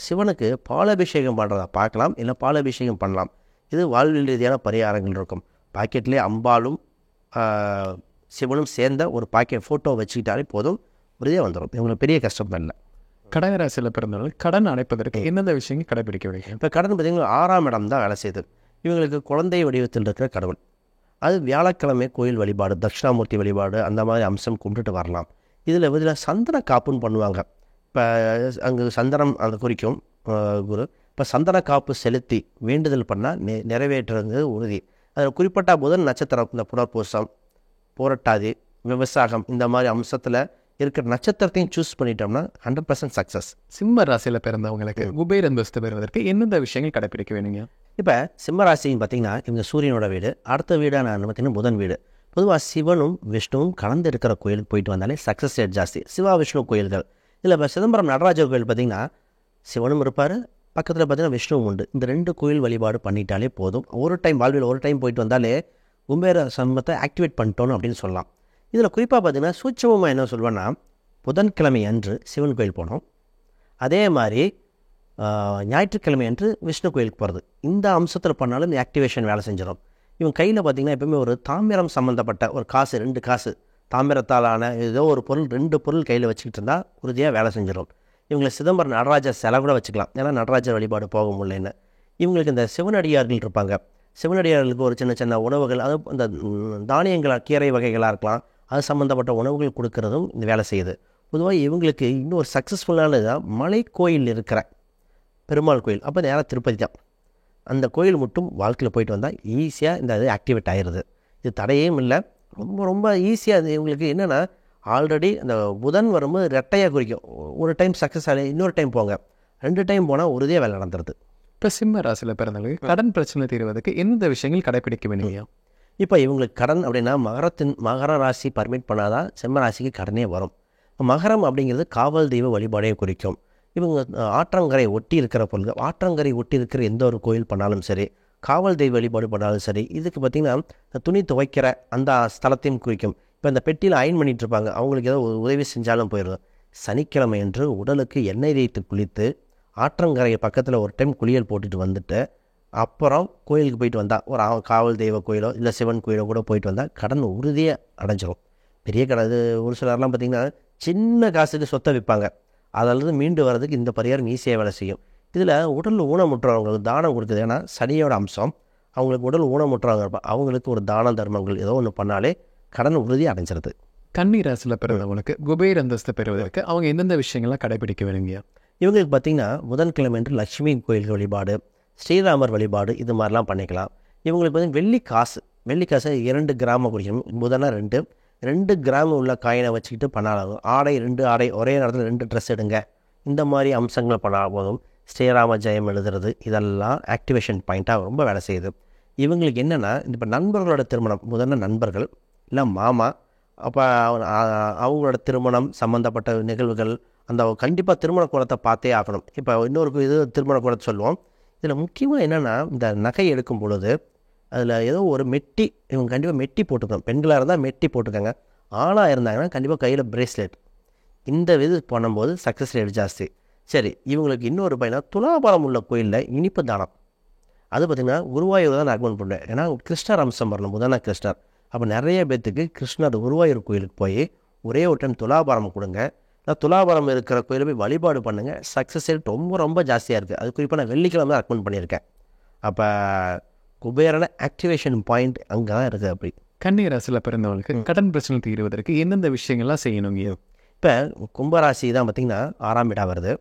சிவனுக்கு பாலாபிஷேகம் பண்ணுறதா பார்க்கலாம், இல்லை பாலாபிஷேகம் பண்ணலாம். இது வாழ்வியல் ரீதியான பரிகாரங்கள் இருக்கும். பாக்கெட்லேயே அம்பாலும் சிவனும் சேர்ந்த ஒரு பாக்கெட் ஃபோட்டோ வச்சுக்கிட்டாலே போதும், உறுதியாக வந்துடும். இவங்களுக்கு பெரிய கஷ்டம் இல்லை. கடகராசியில் பிறந்தவர்கள் கடன் அடைப்பதற்கு எந்தெந்த விஷயங்கள் கடைபிடிக்க வேண்டிய? இப்போ கடன் பார்த்திங்கன்னா 6ஆம் இடம் தான் வேலை செய்யுது. இவங்களுக்கு குழந்தை வடிவத்தில் இருக்கிற கடவுள், அது வியாழக்கிழமை கோயில் வழிபாடு, தட்சிணாமூர்த்தி வழிபாடு, அந்த மாதிரி அம்சம் கும்பிட்டுட்டு வரலாம். இதில் சந்தன காப்புன்னு பண்ணுவாங்க. இப்போ அங்கே சந்தனம் அதை குறிக்கும் குரு. இப்போ சந்தன காப்பு செலுத்தி வேண்டுதல் பண்ணால் நிறைவேற்றுறது உறுதி. அதில் குறிப்பிட்ட புதன் நட்சத்திரம், இந்த புனர்பூசம், போரட்டாதி, விவசாகம், இந்த மாதிரி அம்சத்தில் இருக்கிற நட்சத்திரத்தையும் சூஸ் பண்ணிட்டோம்னா 100% சக்ஸஸ். சிம்ம ராசியில் பிறந்தவங்களுக்கு குபேர அந்தஸ்து பெறுவதற்கு எந்தெந்த விஷயங்கள் கடைபிடிக்க வேணுங்க? இப்போ சிம்ம ராசின்னு பார்த்திங்கன்னா இவங்க சூரியனோட வீடு, அடுத்த வீடான பார்த்திங்கன்னா புதன் வீடு. பொதுவாக சிவனும் விஷ்ணுவும் கலந்து இருக்கிற கோயிலுக்கு போயிட்டு வந்தாலே சக்ஸஸ் ரேட் ஜாஸ்தி. சிவா விஷ்ணு கோயில்கள் இதில் இப்போ சிதம்பரம் நடராஜர் கோயில் பார்த்திங்கன்னா சிவனும் இருப்பார், பக்கத்தில் பார்த்திங்கன்னா விஷ்ணுவும் உண்டு. இந்த 2 கோயில் வழிபாடு பண்ணிட்டாலே போதும். வாழ்வில் ஒரு டைம் போயிட்டு வந்தாலே குபேர சம்பத்தை ஆக்டிவேட் பண்ணிட்டோன்னு அப்படின்னு சொல்லலாம். இதில் குறிப்பாக பார்த்திங்கன்னா சூட்சமமாக என்ன சொல்வேன்னா, புதன்கிழமை அன்று சிவன் கோயில் போனோம், அதே மாதிரி ஞாயிற்றுக்கிழமை அன்று விஷ்ணு கோயிலுக்கு போகிறது. இந்த அம்சத்தில் பண்ணாலும் இந்த ஆக்டிவேஷன் வேலை செஞ்சிடும். இவங்க கையில் பார்த்திங்கன்னா எப்பவுமே ஒரு தாமிரம் சம்மந்தப்பட்ட ஒரு காசு, 2 காசு தாமிரத்தாலான ஏதோ ஒரு பொருள், 2 பொருள் கையில் வச்சுக்கிட்டு இருந்தால் உறுதியாக வேலை செஞ்சிடும். இவங்களை சிதம்பரம் நடராஜர் சிலை கூட வச்சுக்கலாம், ஏன்னா நடராஜர் வழிபாடு போக முடியலன்னு. இவங்களுக்கு இந்த சிவனடியார்கள் இருப்பாங்க, சிவனடியார்களுக்கு ஒரு சின்ன சின்ன உணவுகள், அது இந்த தானியங்களாக, கீரை வகைகளாக இருக்கலாம், அது சம்மந்தப்பட்ட உணவுகள் கொடுக்கறதும் இந்த வேலை செய்யுது. பொதுவாக இவங்களுக்கு இன்னும் ஒரு சக்ஸஸ்ஃபுல்லானதான் மலை கோயில் இருக்கிற பெருமாள் கோயில். அப்போ நேராக திருப்பதி தான். அந்த கோயில் மட்டும் வாழ்க்கையில் போயிட்டு வந்தால் ஈஸியாக இந்த இது ஆக்டிவேட் ஆகிடுது. இது தடையும் இல்லை, ரொம்ப ரொம்ப ஈஸியாக. அது இவங்களுக்கு என்னென்னா, ஆல்ரெடி அந்த புதன் வரும்போது ரெட்டையாக குறிக்கும். ஒரு டைம் சக்ஸஸ் ஆகி இன்னொரு டைம் போங்க, 2 டைம் போனால் உறுதியாக வேலை நடந்துருது. இப்போ சிம்ம ராசியில் பிறந்தவங்களுக்கு கடன் பிரச்சனை தீர்வதற்கு எந்த விஷயங்கள் கடைபிடிக்க வேணுங்க? இப்போ இவங்களுக்கு கடன் அப்படின்னா மகர ராசி பர்மிட் பண்ணாதான் சிம்ம ராசிக்கு கடனே வரும். மகரம் அப்படிங்கிறது காவல் தெய்வ வழிபாடையை குறிக்கும். இவங்க ஆற்றங்கரை ஒட்டி இருக்கிற பொருள்கள், ஆற்றங்கரை ஒட்டி இருக்கிற எந்த ஒரு கோயில் பண்ணாலும் சரி, காவல் தெய்வ வழிபாடு பண்ணாலும் சரி, இதுக்கு பார்த்திங்கன்னா துணி துவைக்கிற அந்த ஸ்தலத்தையும் குறிக்கும். இப்போ இந்த பெட்டியில் அயன் பண்ணிகிட்டு இருப்பாங்க, அவங்களுக்கு ஏதோ உதவி செஞ்சாலும் போயிடும். சனிக்கிழமை என்று உடலுக்கு எண்ணெய் தேய்த்து குளித்து ஆற்றங்கரை பக்கத்தில் ஒரு டைம் குளியல் போட்டுட்டு வந்துட்டு அப்புறம் கோயிலுக்கு போயிட்டு வந்தால், ஒரு காவல் தெய்வ கோயிலோ இல்லை சிவன் கோயிலோ கூட போயிட்டு வந்தால் கடன் உறுதியாக அடைஞ்சிரும். பெரிய கடன். இது ஒரு சிலர்லாம் பார்த்திங்கன்னா சின்ன காசுக்கு சொத்தை விற்பாங்க, அதிலிருந்து மீண்டு வர்றதுக்கு இந்த பரிகாரம் ஈஸியாக வேலை செய்யும். இதில் உடல் ஊனமுற்றவங்களுக்கு தானம் கொடுக்குது. ஏன்னா சனியோட அம்சம், அவங்களுக்கு உடல் ஊனமுற்றவங்க இருப்பாங்க, அவங்களுக்கு ஒரு தான தர்மங்கள் ஏதோ ஒன்று பண்ணாலே கடன் உறுதியாக அடைஞ்சிருது. கன்னி ராசியில் பிறந்தவங்களுக்கு குபேர அந்தஸ்து பெறுவதற்கு அவங்க எந்தெந்த விஷயங்கள்லாம் கடைபிடிக்க வேணுங்க? இவங்களுக்கு பார்த்திங்கன்னா புதன்கிழமை என்று லட்சுமி கோயில் வழிபாடு, ஸ்ரீராமர் வழிபாடு, இது மாதிரிலாம் பண்ணிக்கலாம். இவங்களுக்கு வந்து வெள்ளி காசு 2 கிராம குறிக்கணும். புதனா 2 கிராம் உள்ள காயினை வச்சுக்கிட்டு பண்ணாலும், ஆடை 2 ஆடை ஒரே நேரத்தில் 2 ட்ரெஸ் எடுங்க, இந்த மாதிரி அம்சங்களை பண்ணால் போதும். ஸ்ரீராம ஜெயம் எழுதுறது, இதெல்லாம் ஆக்டிவேஷன் பாயிண்ட்டாக ரொம்ப வேலை செய்யுது. இவங்களுக்கு என்னென்னா, இப்போ நண்பர்களோட திருமணம், முதல்ல நண்பர்கள் இல்லை மாமா, அப்போ அவங்களோட திருமணம் சம்மந்தப்பட்ட நிகழ்வுகள், அந்த கண்டிப்பாக திருமண கோலத்தை பார்த்தே ஆகணும். இப்போ இன்னொரு இது திருமண கோலத்தை சொல்லுவோம். இதில் முக்கியமாக என்னென்னா, இந்த நகை எடுக்கும் பொழுது அதில் ஏதோ ஒரு மெட்டி, இவங்க கண்டிப்பாக மெட்டி போட்டுக்கணும். பெண்களாக இருந்தால் மெட்டி போட்டுக்கோங்க, ஆணாக இருந்தாங்கன்னா கண்டிப்பாக கையில் பிரேஸ்லெட், இந்த இது பண்ணும்போது சக்ஸஸ் ரேட் ஜாஸ்தி. சரி, இவங்களுக்கு இன்னொரு பையனா துலாபாரம் உள்ள கோயிலில் இனிப்பு தானம், அது பார்த்திங்கன்னா குருவாயூர் தான் ரெக்கமெண்ட் பண்ணுறேன். ஏன்னா கிருஷ்ணர் அம்சம் வரணும், முதனா கிருஷ்ணர். அப்போ நிறைய பேர்த்துக்கு கிருஷ்ணர் குருவாயூர் கோயிலுக்கு போய் ஒரே ஒரு டைம் துலாபாரம் கொடுங்க. துலாபாரம் இருக்கிற கோயிலை போய் வழிபாடு பண்ணுங்கள், சக்ஸஸ் ரேட் ரொம்ப ரொம்ப ஜாஸ்தியாக இருக்குது. அது குறிப்பாக நான் வெள்ளிக்கிழமை தான் ரெக்கமெண்ட் பண்ணியிருக்கேன். அப்போ குபேரனை ஆக்டிவேஷன் பாயிண்ட் அங்கே தான் இருக்குது. அப்படி கன்னி ராசியில் பிறந்தவங்களுக்கு கடன் பிரச்சனை தீர்வதற்கு எந்தெந்த விஷயங்கள்லாம் செய்யணுங்க? இப்போ கும்பராசி தான் பார்த்திங்கன்னா 6ஆம் இடம் வருது.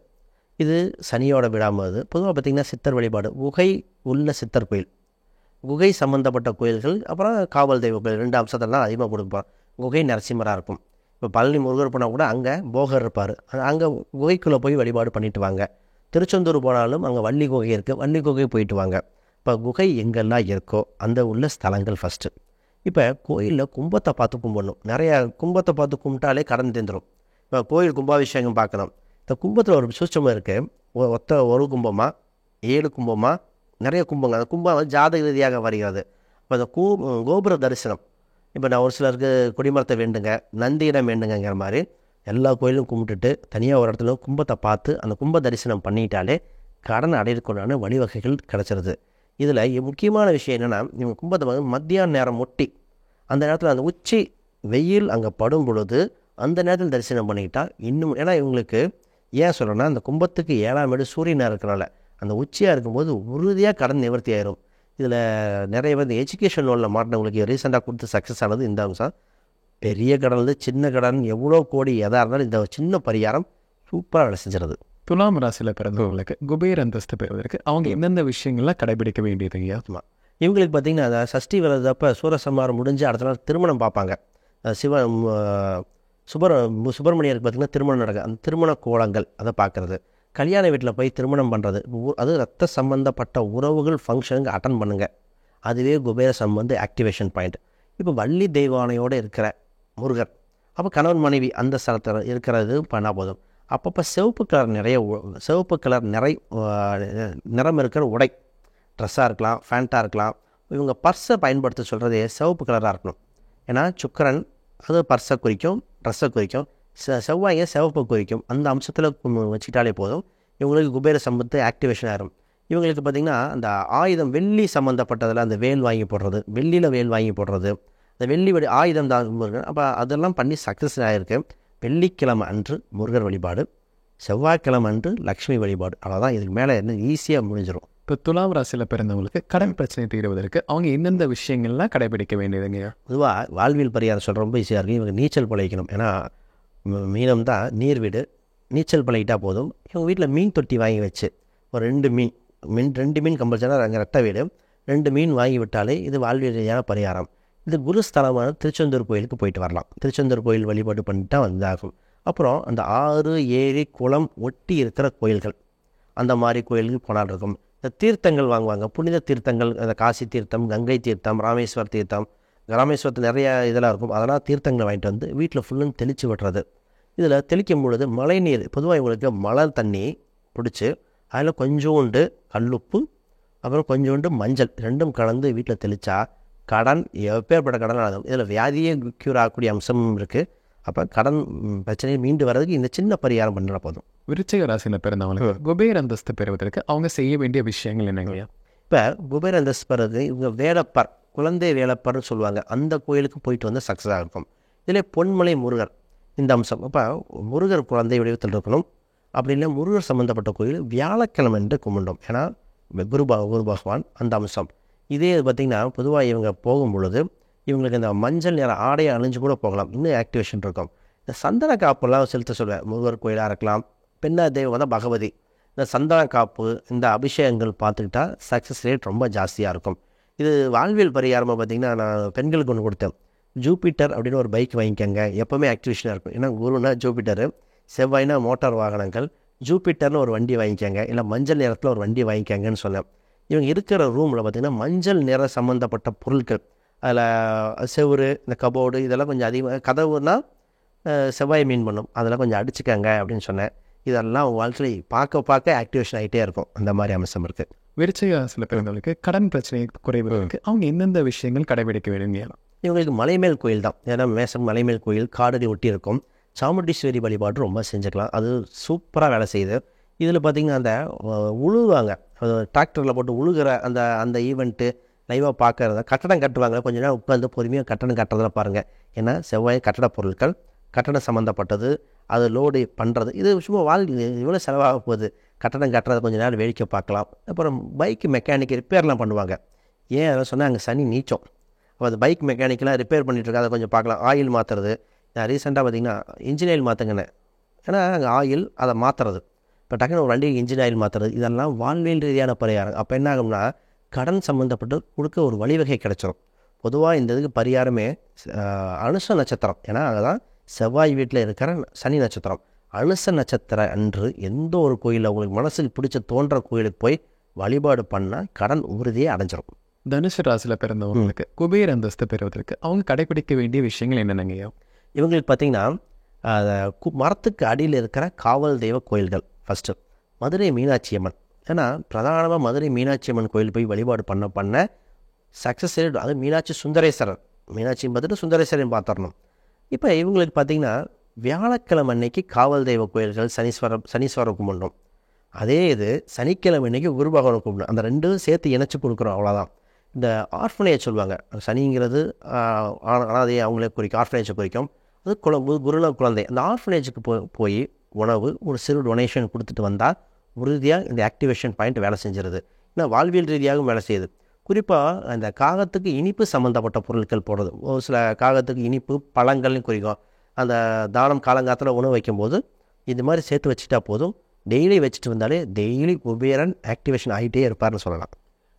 இது சனியோட விடாமல் வருது. பொதுவாக பார்த்திங்கன்னா சித்தர் வழிபாடு, குகை உள்ள சித்தர் கோயில், குகை சம்மந்தப்பட்ட கோயில்கள், அப்புறம் காவல் தெய்வ கோயில் 2 அம்சத்தெல்லாம் அதிகமாக கொடுப்போம். குகை நரசிம்மராக இருக்கும். இப்போ பழனி முருகர் போனால் கூட அங்கே போகர் இருப்பார், அங்கே குகைக்குள்ளே போய் வழிபாடு பண்ணிட்டு வாங்க. திருச்செந்தூர் போனாலும் அங்கே வள்ளி குகை இருக்குது, வள்ளி குகை போயிட்டு வாங்க. இப்போ குகை எங்கெல்லாம் இருக்கோ அந்த உள்ள ஸ்தலங்கள் ஃபஸ்ட்டு. இப்போ கோயிலில் கும்பத்தை பார்த்து கும்பிடணும். நிறையா கும்பத்தை பார்த்து கும்பிட்டாலே கடன் தீர்ந்துடும். இப்போ கோயில் கும்பாபிஷேகம் பார்க்கணும். இந்த கும்பத்தில் ஒரு சூட்சமாக இருக்குது. ஒரு கும்பமா 7 கும்பமா நிறைய கும்பங்க. அந்த கும்பம் ஜாதக ரீதியாக வருகிறது. இப்போ அந்த கோபுர தரிசனம், இப்போ நான் ஒரு சிலருக்கு கொடிமரத்தை வேண்டுங்க, நந்தியிடம் வேண்டுங்கிற மாதிரி எல்லா கோயிலும் கும்பிட்டுட்டு தனியாக ஒரு இடத்துல கும்பத்தை பார்த்து அந்த கும்ப தரிசனம் பண்ணிட்டாலே கடன் அடையிறதுக்குண்டான வழிவகைகள் கிடச்சிருது. இதில் முக்கியமான விஷயம் என்னென்னா, இவங்க கும்பத்தை மத்தியான நேரம் ஒட்டி அந்த நேரத்தில் அந்த உச்சி வெயில் அங்கே படும் பொழுது அந்த நேரத்தில் தரிசனம் பண்ணிக்கிட்டால் இன்னும், ஏன்னா இவங்களுக்கு ஏன் சொல்கிறேன்னா, அந்த கும்பத்துக்கு 7ஆம் வீடு சூரியனாக இருக்கிறனால அந்த உச்சியாக இருக்கும்போது உறுதியாக கடன் நிவர்த்தி ஆயிரும். இதில் நிறைய பேர் எஜுகேஷன் லோனில் மாட்டினவங்களுக்கு ரீசெண்டாக கொடுத்து சக்ஸஸ் ஆனது இந்த அம்சம். பெரிய கடன் சின்ன கடன் எவ்வளோ கோடி எதாக இருந்தாலும் இந்த சின்ன பரிகாரம் சூப்பராக வேலை செஞ்சிருது. துலாம் ராசியில் பிறந்தவங்களுக்கு குபேர் அந்தஸ்து பெறுவதற்கு அவங்க எந்தெந்த விஷயங்கள்லாம் கடைபிடிக்க வேண்டியதுங்க? ஆமாம், இவங்களுக்கு பார்த்திங்கன்னா அந்த சஷ்டி விரதப்போ சூரசம்ஹாரம் முடிஞ்சு அடுத்த நாள் திருமணம் பார்ப்பாங்க. சுப்பிரமணியருக்கு பார்த்திங்கன்னா திருமணம் நடக்கும். அந்த திருமண கோலங்கள் அதை பார்க்குறது, கல்யாண வீட்டில் போய் திருமணம் பண்ணுறது, அது ரத்த சம்பந்தப்பட்ட உறவுகள் ஃபங்க்ஷனுக்கு அட்டன் பண்ணுங்கள். அதுவே குபேர சம்பந்த ஆக்டிவேஷன் பாயிண்ட். இப்போ வள்ளி தெய்வானையோடு இருக்கிற முருகர், அப்போ கணவன் மனைவி அந்த ஸ்தலத்தில் இருக்கிறது பண்ணால் போதும். அப்பப்போ சிவப்பு கலர் நிறம் இருக்கிற உடை, ட்ரெஸ்ஸாக இருக்கலாம், ஃபேண்ட்டாக இருக்கலாம். இவங்க பர்ஸை பயன்படுத்த சொல்கிறதே சிவப்பு கலராக இருக்கணும். ஏன்னா சுக்கிரன் அது பர்ஸை குறிக்கும், ட்ரெஸ்ஸை குறிக்கும். செவ்வாயை சிவப்பை குறிக்கும். அந்த அம்சத்தில் வச்சுக்கிட்டாலே போதும், இவங்களுக்கு குபேர சம்பத்து ஆக்டிவேஷன் ஆகிரும். இவங்களுக்கு பார்த்திங்கன்னா அந்த ஆயுதம் வெள்ளி சம்மந்தப்பட்டதில் அந்த வேல் வாங்கி போடுறது, வெள்ளியில் வேல் வாங்கி போடுறது, அந்த வெள்ளி ஆயுதம் தான் முருகன். அப்போ அதெல்லாம் பண்ணி சக்ஸஸ் ஆகிருக்கு. வெள்ளிக்கிழமை அன்று முருகர் வழிபாடு, செவ்வாய்க்கிழமை அன்று லக்ஷ்மி வழிபாடு. அவ்வளோதான், இதுக்கு மேலே என்ன ஈஸியாக முடிஞ்சிடும். இப்போ துலாம் ராசியில் பிறந்தவங்களுக்கு கடன் பிரச்சனை தீர்வதற்கு அவங்க எந்தெந்த விஷயங்கள்லாம் கடைபிடிக்க வேண்டியதுங்க? பொதுவாக வாழ்வியல் பரிகாரம் சொல்கிற ரொம்ப ஈஸியாக இருக்குது. இவங்க நீச்சல் பழகிக்கணும். ஏன்னா மீனம் தான் நீர் வீடு, நீச்சல் பழகிட்டால் போதும். இவங்க வீட்டில் மீன் தொட்டி வாங்கி வச்சு ஒரு 2 மீன் கம்பல்சரியாக அங்கே ரெட்டை வீடு 2 மீன் வாங்கி விட்டாலே இது வாழ்வியல் ரீதியான பரிகாரம். இது குருஸ்தலமான திருச்செந்தூர் கோயிலுக்கு போயிட்டு வரலாம். திருச்செந்தூர் கோயில் வழிபாடு பண்ணிட்டா வந்தாகும். அப்புறம் அந்த 6, 7 குளம் ஒட்டி இருக்கிற கோயில்கள், அந்த மாதிரி கோயிலுக்கு போனால் இருக்கும். இந்த தீர்த்தங்கள் வாங்குவாங்க, புனித தீர்த்தங்கள், அந்த காசி தீர்த்தம், கங்கை தீர்த்தம், ராமேஸ்வர் தீர்த்தம். ராமேஸ்வரத்தில் நிறைய இதெல்லாம் இருக்கும். அதெல்லாம் தீர்த்தங்களை வாங்கிட்டு வந்து வீட்டில் ஃபுல்லும் தெளித்து விட்டுறது. இதில் தெளிக்கும் பொழுது மழை நீர், பொதுவாக இவங்களுக்கு மழை தண்ணி பிடிச்சி அதில் கொஞ்சோண்டு கல்லுப்பு அப்புறம் கொஞ்சோண்டு மஞ்சள் 2ம் கலந்து வீட்டில் தெளித்தா கடன் எப்பேற்பட்ட கடன் ஆகும். இதில் வியாதியே க்யூர் ஆகக்கூடிய அம்சமும் இருக்குது. அப்போ கடன் பிரச்சனையை மீண்டு வர்றதுக்கு இந்த சின்ன பரிகாரம் பண்ணால் போதும். விருச்சிக ராசியில் பிறந்தவங்களுக்கு குபேர் அந்தஸ்து பெறுவதற்கு அவங்க செய்ய வேண்டிய விஷயங்கள் என்னங்க? இப்போ குபேர் அந்தஸ்து பெறுறது இவங்க வேலப்பர், குழந்தை வேலப்பர்னு சொல்லுவாங்க, அந்த கோயிலுக்கு போயிட்டு வந்து சக்ஸஸ் ஆகிருக்கும். இதில் பொன்மலை முருகர் இந்த அம்சம். அப்போ முருகர் குழந்தை வடிவத்தில் இருக்கணும். அப்படி இல்லை முருகர் சம்மந்தப்பட்ட கோயில் வியாழக்கிழமை என்று கும்பிடும். ஏன்னா குரு பகவான் அந்த அம்சம். இதே பார்த்திங்கன்னா பொதுவாக இவங்க போகும் பொழுது இவங்களுக்கு இந்த மஞ்சள் நிற ஆடையை அணிஞ்சு கூட போகலாம், இன்னும் ஆக்டிவேஷன் இருக்கும். இந்த சந்தன காப்புலாம் செலுத்த சொல்லுவேன். முருகர் கோயிலாக இருக்கலாம், பெண்ணா தெய்வம் தான் பகவதி. இந்த சந்தன காப்பு, இந்த அபிஷேகங்கள் பார்த்துக்கிட்டா சக்ஸஸ் ரேட் ரொம்ப ஜாஸ்தியாக இருக்கும். இது வாழ்வியல் பரிகாரமாக பார்த்திங்கன்னா நான் பெண்களுக்கு ஒன்று கொடுத்தேன். ஜூபிட்டர் அப்படின்னு ஒரு பைக் வாங்கிக்கோங்க, எப்போவுமே ஆக்டிவேஷனாக இருக்கும். ஏன்னா குருனா ஜூபிட்டரு, செவ்வாய்னா மோட்டார் வாகனங்கள், ஜூபிட்டர்னு ஒரு வண்டி வாங்கிக்கோங்க, இல்லை மஞ்சள் நிறத்தில் ஒரு வண்டி வாங்கிக்கோங்கன்னு சொன்னேன். இவங்க இருக்கிற ரூமில் பார்த்திங்கன்னா மஞ்சள் நிற சம்மந்தப்பட்ட பொருட்கள், அதில் செவுரு, இந்த கபோர்டு இதெல்லாம் கொஞ்சம் அதிகமாக, கதவுனா செவ்வாய் மீன் பண்ணும், அதெல்லாம் கொஞ்சம் அடிச்சுக்கங்க அப்படின்னு சொன்னேன். இதெல்லாம் வாழ்க்கையில் பார்க்க ஆக்டிவேஷன் ஆகிட்டே இருக்கும். அந்த மாதிரி அம்சம் இருக்குது. விருச்சிக ராசியில் பிறந்தவங்களுக்கு கடன் பிரச்சனை குறைவதற்கு அவங்க எந்தெந்த விஷயங்கள் கடைபிடிக்க வேணுங்க? இவங்களுக்கு மலைமேல் கோயில் தான். ஏன்னா மேசம் மலைமேல் கோயில் காடடி ஒட்டி இருக்கும். சாமுண்டீஸ்வரி வழிபாடு ரொம்ப செஞ்சுக்கலாம், அது சூப்பராக வேலை செய்யுது. இதில் பார்த்திங்கன்னா அந்த உழுவாங்க, டிராக்டரில் போட்டு உழுகிற அந்த ஈவெண்ட்டு லைவாக பார்க்குறத, கட்டடம் கட்டுவாங்க, கொஞ்ச நேரம் உட்காந்து பொறுமையாக கட்டடம் கட்டுறதில் பாருங்கள். ஏன்னா செவ்வாய் கட்டட பொருட்கள், கட்டடம் சம்மந்தப்பட்டது, அது லோடு பண்ணுறது, இது சும்மா இவ்வளோ செலவாக போகுது. கட்டடம் கட்டுறதை கொஞ்சம் நேரம் வேடிக்கை பார்க்கலாம். அப்புறம் பைக்கு மெக்கானிக் ரிப்பேர்லாம் பண்ணுவாங்க. ஏன் அதை சொன்னால் அங்கே சனி நீச்சம். அப்போ அது பைக் மெக்கானிக்கெலாம் ரிப்பேர் பண்ணிகிட்ருக்கா, அதை கொஞ்சம் பார்க்கலாம். ஆயில் மாற்றுறது, நான் ரீசெண்டாக பார்த்திங்கன்னா இன்ஜின் ஆயில் மாற்றுங்கண்ணே, ஏன்னா அங்கே ஆயில் அதை மாற்றுறது, இப்போ டக்குன்னு ஒரு வண்டிக்கு இன்ஜின் ஆயில் மாற்றுறது, இதெல்லாம் வாழ்வியல் ரீதியான பரிகாரம். அப்போ என்ன ஆகும்னா கடன் சம்மந்தப்பட்டு கொடுக்க ஒரு வழிவகை கிடச்சிரும். பொதுவாக இந்த இதுக்கு பரிகாரமே அனுச நட்சத்திரம், ஏன்னா அங்கே தான் செவ்வாய் வீட்டில் இருக்கிற சனி நட்சத்திரம். அனுச நட்சத்திர அன்று எந்த ஒரு கோயிலில் உங்களுக்கு மனசுக்கு பிடிச்ச தோன்ற கோயிலுக்கு போய் வழிபாடு பண்ணால் கடன் உறுதியை அடைஞ்சிரும். தனுசு ராசியில் பிறந்தவங்களுக்கு குபேர அந்தஸ்து பெறுவதற்கு அவங்க கடைபிடிக்க வேண்டிய விஷயங்கள் என்னென்னங்கய்யா? இவங்களுக்கு பார்த்திங்கன்னா மரத்துக்கு அடியில் இருக்கிற காவல் தெய்வ கோயில்கள் ஃபஸ்ட்டு மதுரை மீனாட்சி அம்மன். ஏன்னா பிரதானமாக மதுரை மீனாட்சி அம்மன் கோயில் போய் வழிபாடு பண்ண சக்ஸஸ் ரேட், அது மீனாட்சி சுந்தரேஸ்வரர், மீனாட்சியும் பார்த்துட்டு சுந்தரேஸ்வரையும் பார்த்துடணும். இப்போ இவங்களுக்கு பார்த்திங்கன்னா வியாழக்கிழமை அன்னைக்கு காவல் தெய்வ கோயில்கள் சனீஸ்வரர் கும்பிடணும். அதே இது சனிக்கிழமை அன்னைக்கு குரு பகவானை கும்பிடணும். அந்த ரெண்டும் சேர்த்து இணைச்சி கொடுக்குறோம், அவ்வளோதான். இந்த ஆர்ஃபனேஜ் சொல்லுவாங்க, சனிங்கிறது அனாதையை அவங்களே குறிக்கும், ஆர்ஃபனேஜை குறிக்கும். அது குருல குழந்தை. அந்த ஆர்ஃபனேஜுக்கு போய் உணவு ஒரு சிறு டொனேஷன் கொடுத்துட்டு வந்தால் உறுதியாக இந்த ஆக்டிவேஷன் பாயிண்ட் வேலை செஞ்சிருது. ஏன்னா வாழ்வியல் ரீதியாகவும் வேலை செய்யுது. குறிப்பாக அந்த காகத்துக்கு இனிப்பு சம்மந்தப்பட்ட பொருட்கள் போடுறது, ஒரு சில காகத்துக்கு இனிப்பு பழங்கள்னு குறிக்கும். அந்த தானம் காலங்காலத்தில் உணவு வைக்கும்போது இது மாதிரி சேர்த்து வச்சுட்டா போதும். டெய்லி வச்சுட்டு வந்தாலே டெய்லி குபேரன் ஆக்டிவேஷன் ஆகிட்டே இருப்பார்னு சொல்லலாம்.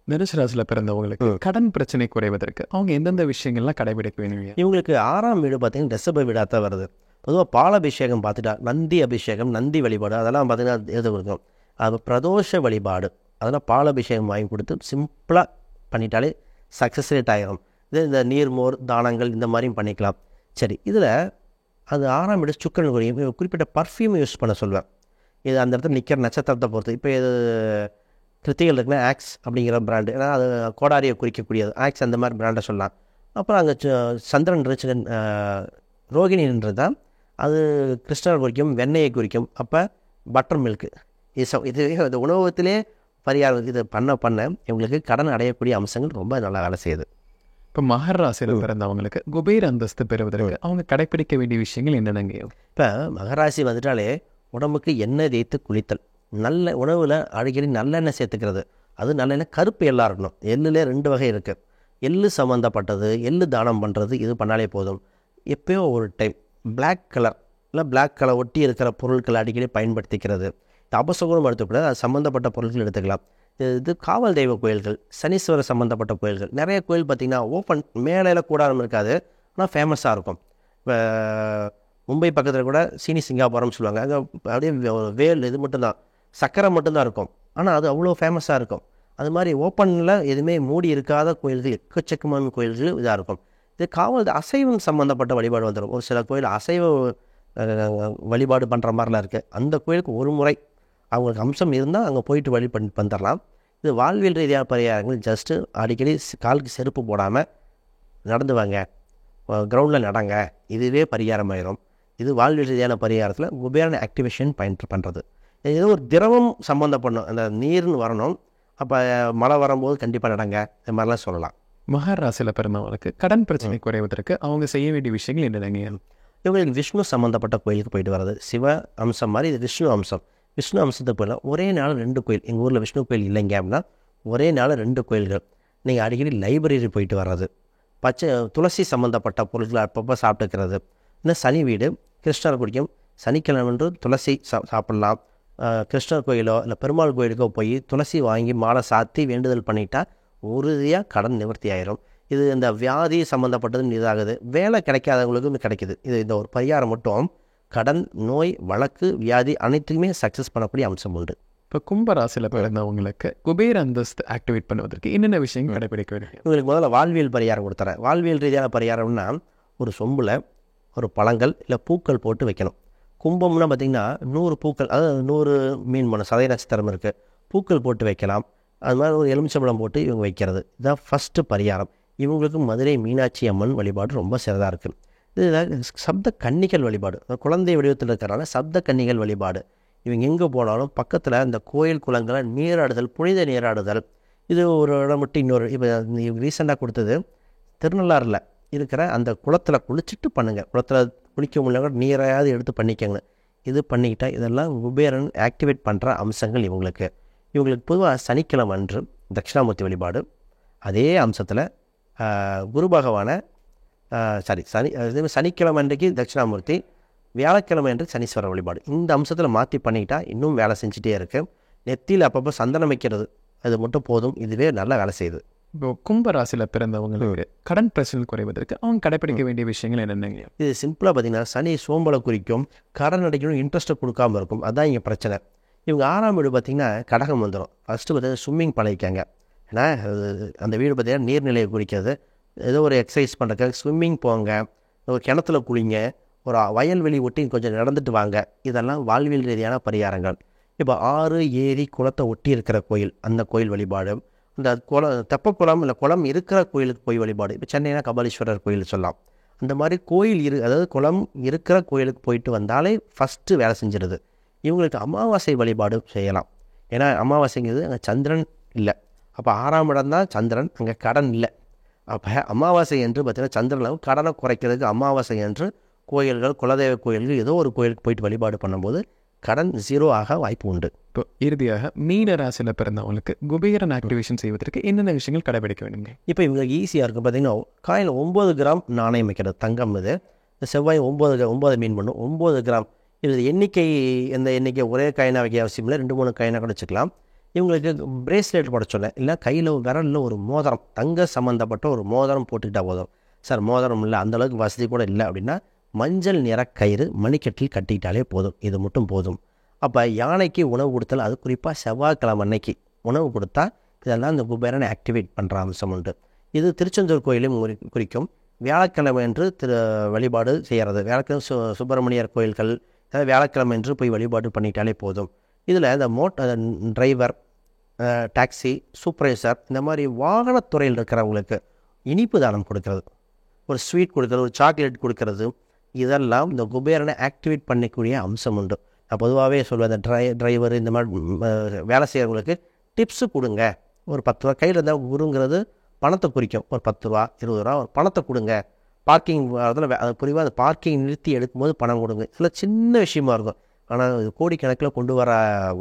தனுசு ராசியில் பிறந்தவங்களுக்கு கடன் பிரச்சனை குறைவதற்கு அவங்க எந்தெந்த விஷயங்கள்லாம் கடைபிடிக்க வேணும்? இவங்களுக்கு 6ஆம் வீடு பார்த்திங்கன்னா ரிஷப வீடாக தான் வருது. பொதுவாக பாலாபிஷேகம் பார்த்துட்டா நந்தி அபிஷேகம், நந்தி வழிபாடு அதெல்லாம் பார்த்திங்கன்னா எது இருக்கும், அது பிரதோஷ வழிபாடு, அதெல்லாம் பாலாபிஷேகம் வாங்கி கொடுத்து சிம்பிளாக பண்ணிட்டாலே சக்ஸஸ் ரேட் ஆகிடும். இது இந்த நீர்மோர் தானங்கள் இந்த மாதிரியும் பண்ணிக்கலாம். சரி, இதில் அது 6ஆம் வீடு சுக்கிரன் குறிப்பிட்ட பர்ஃப்யூம் யூஸ் பண்ண சொல்லுவேன். இது அந்த இடத்துல நிற்கிற நட்சத்திரத்தை பொறுத்து. இப்போ இது கிருத்திகள் இருக்குன்னா ஆக்ஸ் அப்படிங்கிற பிராண்டு, ஏன்னா அது கோடாரியை குறிக்கக்கூடியது, ஆக்ஸ் அந்த மாதிரி பிராண்டை சொல்லலாம். அப்புறம் அங்கே சந்திரன் ரிச்சகன் ரோகிணின்றது தான், அது கிருஷ்ணர் குறிக்கும், வெண்ணெயை குறிக்கும். அப்போ பட்டர் மில்க்கு இது இந்த உணவகத்திலே பரிகாரம் இது பண்ண இவங்களுக்கு கடன் அடையக்கூடிய அம்சங்கள் ரொம்ப நல்லா வேலை செய்யுது. இப்போ மகர ராசியில் பிறந்தவங்களுக்கு குபேர அந்தஸ்து பெறுவதற்கு அவங்க கடைபிடிக்க வேண்டிய விஷயங்கள் என்னென்னங்க? இப்போ மகராசி வந்துட்டாலே உடம்புக்கு எண்ணெய் தேய்த்து குளித்தல், நல்ல உணவில் அடிக்கடி நல்லெண்ணெய் சேர்த்துக்கிறது. அது நல்லெண்ணெய் கருப்பு எல்லாம் இருக்கணும். எள்ளுலே 2 வகை இருக்குது. எள்ளு சம்மந்தப்பட்டது, எள்ளு தானம் பண்ணுறது, இது பண்ணாலே போதும். எப்போயோ ஒரு டைம் பிளாக் கலர் ஒட்டி இருக்கிற பொருட்களை அடிக்கடி பயன்படுத்திக்கிறது. அபசகுணம் எடுத்துக்கூடாது, அது சம்மந்தப்பட்ட பொருட்கள் எடுத்துக்கலாம். இது காவல் தெய்வ கோயில்கள், சனீஸ்வரர் சம்மந்தப்பட்ட கோயில்கள், நிறைய கோயில் பார்த்திங்கன்னா ஓப்பன் மேலையில் கூடாரம் இருக்காது, ஆனால் ஃபேமஸாக இருக்கும். இப்போ மும்பை பக்கத்தில் கூட சீனி சிங்காபுரம் சொல்லுவாங்க, அங்கே அப்படியே வேல் இது மட்டும்தான், சக்கரை மட்டும்தான் இருக்கும், ஆனால் அது அவ்வளோ ஃபேமஸாக இருக்கும். அது மாதிரி ஓப்பனில் எதுவுமே மூடி இருக்காத கோயில்கள் எக்கச்சக்கமான கோயில்கள் இதாக இருக்கும். இது காவல் அசைவம் சம்மந்தப்பட்ட வழிபாடு வந்துடும். ஒரு சில கோயில் அசைவ வழிபாடு பண்ணுற மாதிரிலாம் இருக்குது. அந்த கோயிலுக்கு ஒரு முறை அவங்களுக்கு அம்சம் இருந்தால் அங்கே போயிட்டு வழி வந்துடலாம். இது வாழ்வியல் ரீதியாக பரிகாரங்கள். ஜஸ்ட்டு அடிக்கடி காலுக்கு செருப்பு போடாமல் நடந்து வாங்க, கிரவுண்டில் நடங்க, இதுவே பரிகாரம் ஆயிரும். இது வாழ்வியல் ரீதியான பரிகாரத்தில் குபேரன் ஆக்டிவேஷன் பண்ணுறது. ஏதோ ஒரு திரவம் சம்மந்தப்படணும், அந்த நீர்னு வரணும். அப்போ மழை வரும்போது கண்டிப்பாக நடங்க, இந்த மாதிரிலாம் சொல்லலாம். மகர ராசியில் பிறந்தவங்களுக்கு கடன் பிரச்சனை குறைவதற்கு அவங்க செய்ய வேண்டிய விஷயங்கள் என்னென்னங்க? இவங்களுக்கு விஷ்ணு சம்மந்தப்பட்ட கோயிலுக்கு போயிட்டு வர்றது. சிவ அம்சம் மாதிரி இது விஷ்ணு அம்சம். விஷ்ணு அம்சத்துக்கு போயிடலாம். ஒரே நாள் 2 கோயில், எங்கள் ஊரில் விஷ்ணு கோயில் இல்லைங்க அப்படின்னா ஒரே நாள் 2 கோயில்கள். நீங்கள் அடிக்கடி லைப்ரரி போயிட்டு வர்றது, துளசி சம்மந்தப்பட்ட பொருட்களை அப்பப்போ சாப்பிட்டுக்கிறது. இன்னும் சனி வீடு, கிருஷ்ணர் குடிக்கும், சனிக்கிழமை துளசி சாப்பிட்லாம். கிருஷ்ணர் கோயிலோ இல்லை பெருமாள் கோயிலுக்கோ போய் துளசி வாங்கி மாலை சாத்தி வேண்டுதல் பண்ணிட்டா உறுதியாக கடன் நிவர்த்தி ஆயிரும். இது இந்த வியாதி சம்மந்தப்பட்டது இதாகுது. வேலை கிடைக்காதவங்களுக்கும் கிடைக்குது. இந்த ஒரு பரிகாரம் மட்டும் கடன், நோய், வழக்கு, வியாதி அனைத்துக்குமே சக்ஸஸ் பண்ணக்கூடிய அம்சம் உண்டு. இப்போ கும்ப ராசியில் பிறந்தவங்களுக்கு குபேர அந்தஸ்து ஆக்டிவேட் பண்ணுவதற்கு என்னென்ன விஷயங்கள் கடைபிடிக்க வேண்டும்? இவங்களுக்கு முதல்ல வாழ்வியல் பரிகாரம் கொடுத்துறேன். வாழ்வியல் ரீதியான பரிகாரம்னா ஒரு சொம்பில் ஒரு பழங்கள் இல்லை பூக்கள் போட்டு வைக்கணும். கும்பம்னா பார்த்திங்கன்னா 100 பூக்கள், அதாவது 100 மீன் மனம் சதய நட்சத்திரம் இருக்குது, பூக்கள் போட்டு வைக்கலாம். அது மாதிரி ஒரு எலுமிச்சம்பழம் போட்டு இவங்க வைக்கிறது. இதுதான் ஃபஸ்ட்டு பரிகாரம். இவங்களுக்கு மதுரை மீனாட்சி அம்மன் வழிபாடு ரொம்ப சிறதாக இருக்குது. இதில் சப்த கன்னிகள் வழிபாடு, குழந்தை வடிவத்தில் இருக்கிறனால சப்த கன்னிகள் வழிபாடு. இவங்க எங்கே போனாலும் பக்கத்தில் இந்த கோயில் குளங்களை நீராடுதல், புனித நீராடுதல். இது ஒரு இடம் விட்டு இன்னொரு, இப்போ ரீசெண்டாக கொடுத்தது திருநள்ளாறில் இருக்கிற அந்த குளத்தில் குளிச்சுட்டு பண்ணுங்கள். குளத்தில் குளிக்க முடியல நீரையாவது எடுத்து பண்ணிக்கங்க. இது பண்ணிக்கிட்டால் இதெல்லாம் குபேரன் ஆக்டிவேட் பண்ணுற அம்சங்கள் இவங்களுக்கு. பொதுவாக சனிக்கிழமை அன்று தட்சிணாமூர்த்தி வழிபாடு, அதே அம்சத்தில் குரு பகவானை சனிக்கிழமை அன்றைக்கு தட்சிணாமூர்த்தி, வியாழக்கிழமை என்று சனீஸ்வரர் வழிபாடு, இந்த அம்சத்தில் மாற்றி பண்ணிக்கிட்டா இன்னும் வேலை செஞ்சுட்டே இருக்குது. நெத்தியில் அப்பப்போ சந்தனம் வைக்கிறது, அது மட்டும் போதும், இதுவே நல்லா வேலை செய்யுது. இப்போ கும்ப ராசியில் பிறந்தவங்களுக்கு கடன் பிரச்சனை குறைவதற்கு அவங்க கடைப்பிடிக்க வேண்டிய விஷயங்கள் என்னென்னங்க? இது சிம்பிளாக பார்த்தீங்கன்னா, சனி சோம்பலை குறிக்கும், கடன் அடைக்கணும், இன்ட்ரெஸ்ட்டை கொடுக்காமல் இருக்கும், அதுதான் இங்கே பிரச்சனை. இவங்க 6ஆம் வீடு பார்த்திங்கன்னா கடகம் வந்துடும். ஃபஸ்ட்டு பார்த்தீங்கன்னா ஸ்விம்மிங் பழகிக்காங்க. ஏன்னா அந்த வீடு பார்த்திங்கன்னா நீர்நிலையை குறிக்கிறது. ஏதோ ஒரு எக்ஸசைஸ் பண்ணுறதுக்கு ஸ்விம்மிங் போங்க, ஒரு கிணத்துல குளிங்க, ஒரு வயல்வெளி ஒட்டி கொஞ்சம் நடந்துட்டு வாங்க. இதெல்லாம் வாழ்வியல் ரீதியான பரிகாரங்கள். இப்போ ஆறு, ஏரி, குளத்தை ஒட்டி இருக்கிற கோயில், அந்த கோயில் வழிபாடு. இந்த தெப்பக்குளம் இல்லை குளம் இருக்கிற கோயிலுக்கு போய் வழிபாடு. இப்போ சென்னைனா கபாலீஸ்வரர் கோயில் சொல்லலாம். அந்த மாதிரி கோயில் அதாவது குளம் இருக்கிற கோயிலுக்கு போயிட்டு வந்தாலே ஃபஸ்ட்டு வேலை செஞ்சிடுது. இவங்களுக்கு அமாவாசை வழிபாடு செய்யலாம். ஏன்னா அமாவாசைங்கிறது அங்கே சந்திரன் இல்லை. அப்போ 6ஆம் இடம் தான் சந்திரன், அங்கே கடன் இல்லை. அப்போ அமாவாசை என்று பார்த்தீங்கன்னா சந்திரன் கடனை குறைக்கிறதுக்கு அமாவாசை என்று கோயில்கள், குலதெய்வ கோயில்கள், ஏதோ ஒரு கோயிலுக்கு போயிட்டு வழிபாடு பண்ணும்போது கடன் 0 ஆக வாய்ப்பு உண்டு. இப்போ இறுதியாக மீன ராசியில் பிறந்தவங்களுக்கு குபேரன் ஆக்டிவேஷன் செய்வதற்கு என்னென்ன விஷயங்கள் கடைபிடிக்க வேணுங்க? இப்போ இவங்களுக்கு ஈஸியாக இருக்கும். பார்த்தீங்கன்னா காயில் 9 கிராம் நாணயம் வைக்கிறது, தங்கம். இது இந்த செவ்வாய் 9 மீன் பண்ணும். 9 கிராம் இது எண்ணிக்கை, எந்த எண்ணிக்கை ஒரே காயினாக வைக்க அவசியம் இல்லை, 2-3 காயினாக கூட வச்சுக்கலாம். இவங்களுக்கு பிரேஸ்லெட் போட சொல்ல, இல்லை கையில் விரலில் ஒரு மோதிரம், தங்க சம்மந்தப்பட்ட ஒரு மோதிரம் போட்டுக்கிட்டால் போதும். சார் மோதிரம் இல்லை, அந்தளவுக்கு வசதி கூட இல்லை அப்படின்னா மஞ்சள் நிற கயிறு மணிக்கட்டில் கட்டிக்கிட்டாலே போதும், இது மட்டும் போதும். அப்போ யானைக்கு உணவு கொடுத்தால், அது குறிப்பாக செவ்வாய்க்கிழமை அன்னைக்கு உணவு கொடுத்தா இதெல்லாம் இந்த குபேரனை ஆக்டிவேட் பண்ணுற அம்சம் உண்டு. இது திருச்செந்தூர் கோயிலையும் குறிக்கும். வியாழக்கிழமை என்று வழிபாடு செய்கிறது. வியாழக்கிழமை சுப்பிரமணியர் கோயில்கள், அதாவது வியாழக்கிழமை என்று போய் வழிபாடு பண்ணிட்டாலே போதும். இதில் இந்த டிரைவர், டாக்ஸி, சூப்பர்வைசர், இந்த மாதிரி வாகனத்துறையில் இருக்கிறவங்களுக்கு இனிப்பு தானம் கொடுக்கறது, ஒரு ஸ்வீட் கொடுக்கறது, ஒரு சாக்லேட் கொடுக்கறது, இதெல்லாம் இந்த குபேரனை ஆக்டிவேட் பண்ணிக்கூடிய அம்சம் உண்டு. நான் பொதுவாகவே சொல்லுவேன், இந்த டிரைவர் இந்த மாதிரி வேலை செய்கிறவங்களுக்கு டிப்ஸு கொடுங்க. ஒரு 10 ரூபா கையில் இருந்தால், குருங்கிறது பணத்தை குறிக்கும். ஒரு 10 ரூபா 20 ரூபா ஒரு பணத்தை கொடுங்க. பார்க்கிங் அதில் அது புரிவாக அந்த பார்க்கிங் நிறுத்தி எடுக்கும்போது பணம் கொடுங்க. இதில் சின்ன விஷயமா இருக்கும், ஆனால் கோடிக்கணக்கில் கொண்டு வர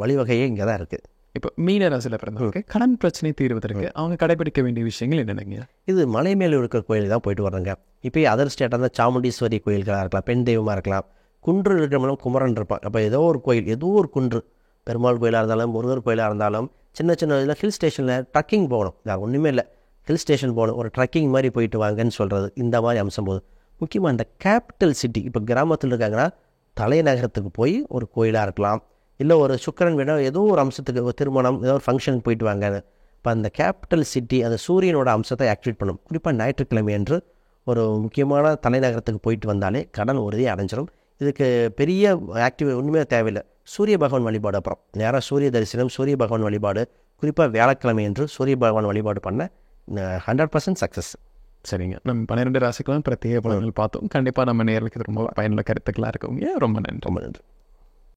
வழிவகையே இங்கே தான் இருக்குது. இப்போ மீன ராசியில் பிறந்தவங்க கடன் பிரச்சனை தீர்வதற்கு அவங்க கடைபிடிக்க வேண்டிய விஷயங்கள் என்னென்னங்க? இது மலை மேலே இருக்கிற கோயிலுக்கு தான் போயிட்டு வர்றாங்க. இப்போ அதர் ஸ்டேட்டாக இருந்தால் சாமுண்டீஸ்வரி கோயில்களாக இருக்கலாம், பெண் தெய்வமாக இருக்கலாம். குன்று இருக்கிறவங்களும் குமரன் இருப்பான். அப்போ ஏதோ ஒரு கோயில், ஏதோ ஒரு குன்று, பெருமாள் கோயிலாக இருந்தாலும் முருகர் கோயிலாக இருந்தாலும், சின்ன சின்ன இதில் ஹில் ஸ்டேஷனில் ட்ரக்கிங் போகணும். வேறு ஒன்றுமே இல்லை, ஹில் ஸ்டேஷன் போகணும், ஒரு ட்ரக்கிங் மாதிரி போயிட்டு வாங்கன்னு சொல்கிறது. இந்த மாதிரி அம்சம் போதும். முக்கியமாக இந்த கேபிட்டல் சிட்டி, இப்போ கிராமத்தில் இருக்காங்கன்னா தலைநகரத்துக்கு போய் ஒரு கோயிலாக இருக்கலாம், இல்லை ஒரு சுக்கிரன் வீடோ ஏதோ ஒரு அம்சத்துக்கு, ஒரு திருமணம், ஏதோ ஒரு ஃபங்க்ஷனுக்கு போயிட்டு வாங்க. இப்போ அந்த கேபிட்டல் சிட்டி அந்த சூரியனோட அம்சத்தை ஆக்டிவேட் பண்ணும். குறிப்பாக ஞாயிற்றுக்கிழமை என்று ஒரு முக்கியமான தலைநகரத்துக்கு போயிட்டு வந்தாலே கடன் உறுதியை அடைஞ்சிடும். இதுக்கு பெரிய ஒன்றுமே தேவையில்லை. சூரிய பகவான் வழிபாடு, அப்புறம் நேராக சூரிய தரிசனம், சூரிய பகவான் வழிபாடு, குறிப்பாக வியாழக்கிழமை என்று சூரிய பகவான் வழிபாடு பண்ண 100% சக்ஸஸ். சரிங்க, நம்ம 12 ராசிக்கெல்லாம் பிரத்யேக பலன்கள் பார்த்தோம். கண்டிப்பாக நம்ம நேர்களுக்கு ரொம்ப பயனுள்ள கருத்துக்களாக இருக்குங்க. ரொம்ப நன்றி. ரொம்ப நன்றி.